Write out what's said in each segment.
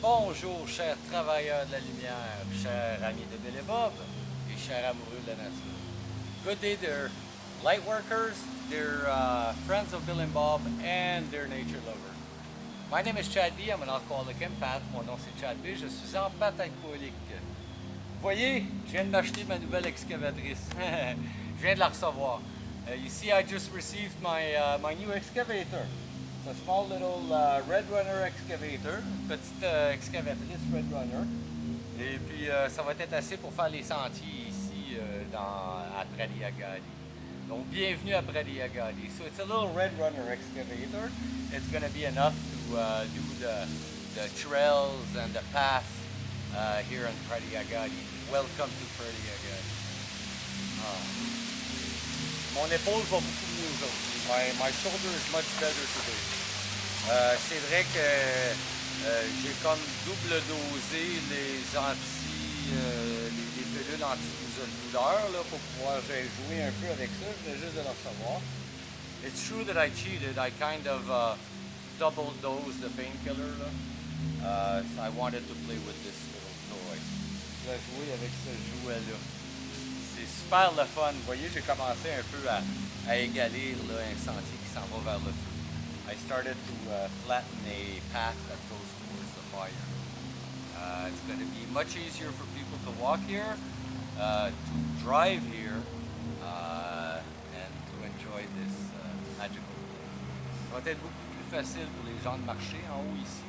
Bonjour, chers travailleurs de la lumière, chers amis de Bill et Bob, et chers amoureux de la nature. Good day, dear light workers, dear friends of Bill and Bob, and dear nature lovers. My name is Chad B. I'm an alcoholic empath. Mon nom c'est Chad B. Je suis empath alcoolique. Vous voyez, je viens de m'acheter ma nouvelle excavatrice. Je viens de la recevoir. You see, I just received my new excavator. It's a small little Red Runner excavator, une petite excavatrice Red Runner. Et puis, ça va être assez pour faire les sentiers ici à Pradiagadi. Donc, bienvenue à Pradiagadi. So, it's a little Red Runner excavator. It's going to be enough to do the trails and the path here in Pradiagadi. Welcome to Pradiagadi. Mon épaule va beaucoup mieux aujourd'hui. My shoulder is much better today. C'est vrai que j'ai comme double dosé les pilules anti-douleur là, pour pouvoir jouer un peu avec ça. Je viens juste de le recevoir. It's true that I cheated. I kind of double dosed the painkiller. So I wanted to play with this little toy. Je vais jouer avec ce jouet-là. C'est super le fun. Vous voyez, j'ai commencé un peu à égaler là, un sentier qui s'en va vers le feu. I started to flatten a path that goes towards the fire. It's going to be much easier for people to walk here, to drive here, and to enjoy this magical place. Ça va être beaucoup plus facile pour les gens de marcher en haut ici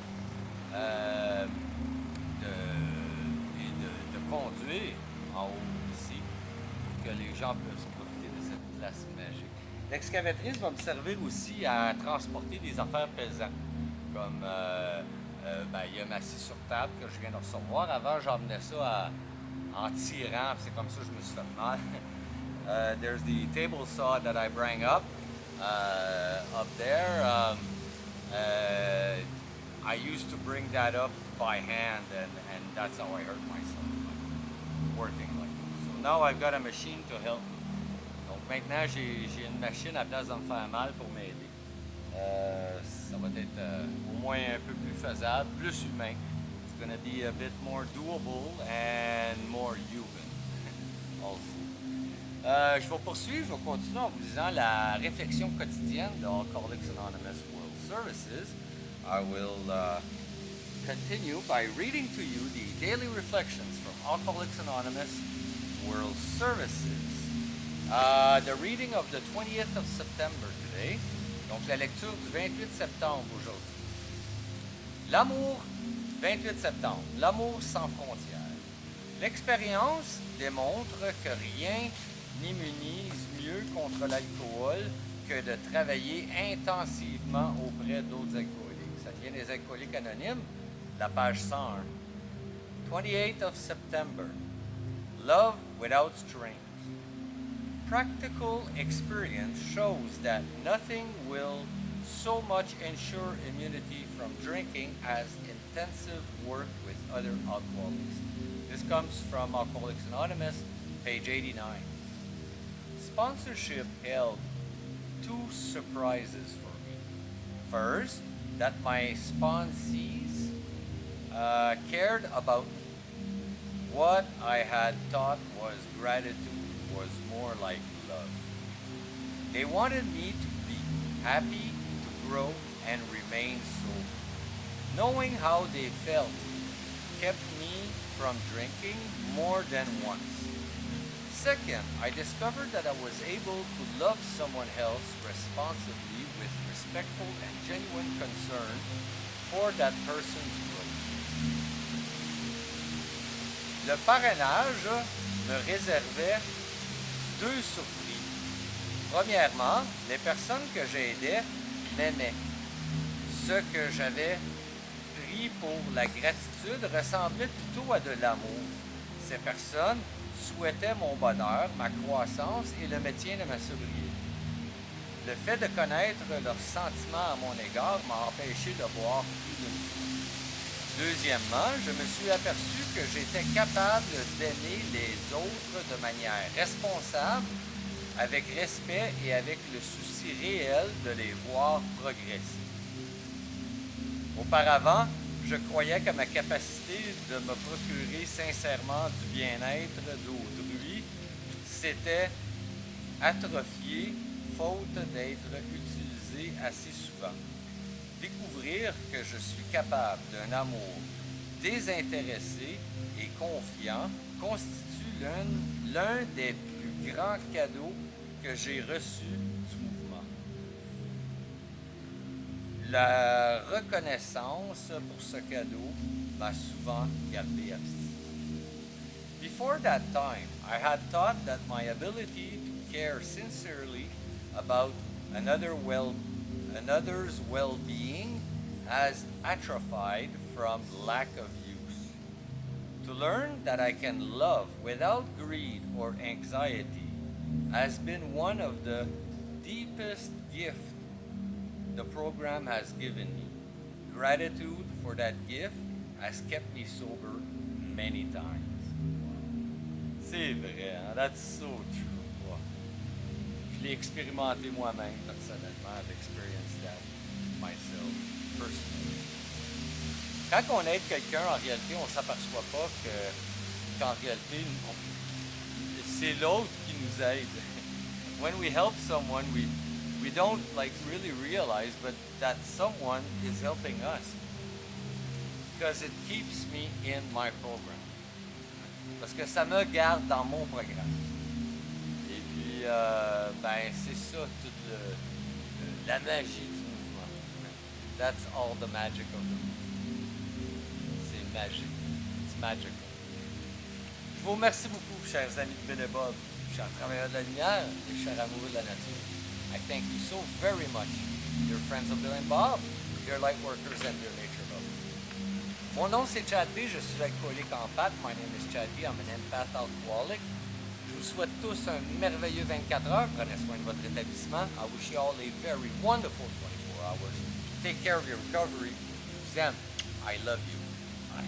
et de conduire en haut ici, que les gens peuvent profiter de cette place magique. L'excavatrice va me servir aussi à transporter des affaires pesantes, comme il y a ma scie sur table que je viens de recevoir. Avant, j'emmenais ça en tirant, c'est comme ça que je me suis fait mal. There's the table saw that I bring up there. I used to bring that up by hand, and that's how I hurt myself, working like this. So now I've got a machine to help me. Donc maintenant, j'ai une machine à place de me faire mal pour m'aider. Ça va être au moins un peu plus faisable, plus humain. It's going to be a bit more doable and more human also. Je vais poursuivre, je vais continuer en vous disant la réflexion quotidienne de Alcooliques Anonymous World Services. I will continue by reading to you the daily reflections from Alcoholics Anonymous World Services. The reading of the 20th of September today. Donc la lecture du 28 septembre aujourd'hui. L'amour, 28 septembre. L'amour sans frontières. L'expérience démontre que rien n'immunise mieux contre l'alcool que de travailler intensivement auprès d'autres alcooliques. Ça vient des Alcooliques Anonymes, la page 101. 28th of September. Love without strings. Practical experience shows that nothing will so much ensure immunity from drinking as intensive work with other alcoholics. This comes from Alcoholics Anonymous, page 89. Sponsorship held two surprises for me. First, that my sponsees cared about me. What I had thought was gratitude was more like love. They wanted me to be happy, to grow, and remain sober. Knowing how they felt kept me from drinking more than once. Second, I discovered that I was able to love someone else responsibly with respectful and genuine concern for that person's growth. Le parrainage me réservait deux surprises. Premièrement, les personnes que j'aidais m'aimaient. Ce que j'avais pris pour la gratitude ressemblait plutôt à de l'amour. Ces personnes souhaitaient mon bonheur, ma croissance et le maintien de ma sobriété. Le fait de connaître leurs sentiments à mon égard m'a empêché de boire plus d'une fois. Deuxièmement, je me suis aperçu que j'étais capable d'aimer les autres de manière responsable, avec respect et avec le souci réel de les voir progresser. Auparavant, je croyais que ma capacité de me procurer sincèrement du bien-être d'autrui s'était atrophiée faute d'être utilisée assez souvent. Découvrir que je suis capable d'un amour désintéressé et confiant constitue l'un des plus grands cadeaux que j'ai reçus du mouvement. La reconnaissance pour ce cadeau m'a souvent gardé abstinent. Before that time, I had thought that my ability to care sincerely about another's well-being has atrophied from lack of use. To learn that I can love without greed or anxiety has been one of the deepest gifts the program has given me. Gratitude for that gift has kept me sober many times. C'est vrai, hein? That's so true. Wow. Je l'ai expérimenté moi-même personnellement. I've experienced that myself personally. Quand on aide quelqu'un, en réalité, on ne s'aperçoit pas qu'en réalité, c'est l'autre qui nous aide. When we help someone, we don't like really realize, but that someone is helping us because it keeps me in my program. Parce que ça me garde dans mon programme. Et puis, c'est ça, toute la magie du mouvement. That's all the magic of the movement. C'est magique. It's magical. Je vous remercie beaucoup, chers amis de Bill et Bob, chers travailleurs de la lumière et chers amoureux de la nature. I thank you so very much, dear friends of Bill and Bob, dear light workers and dear nature lovers. Mon nom c'est Chad B, je suis alcoolique en pâte. My name is Chad B, I'm an empath alcoholic. Je vous souhaite tous un merveilleux 24 heures. Prenez soin de votre rétablissement. I wish you all a very wonderful 24 hours. Take care of your recovery. Je vous aime. I love you. Bye.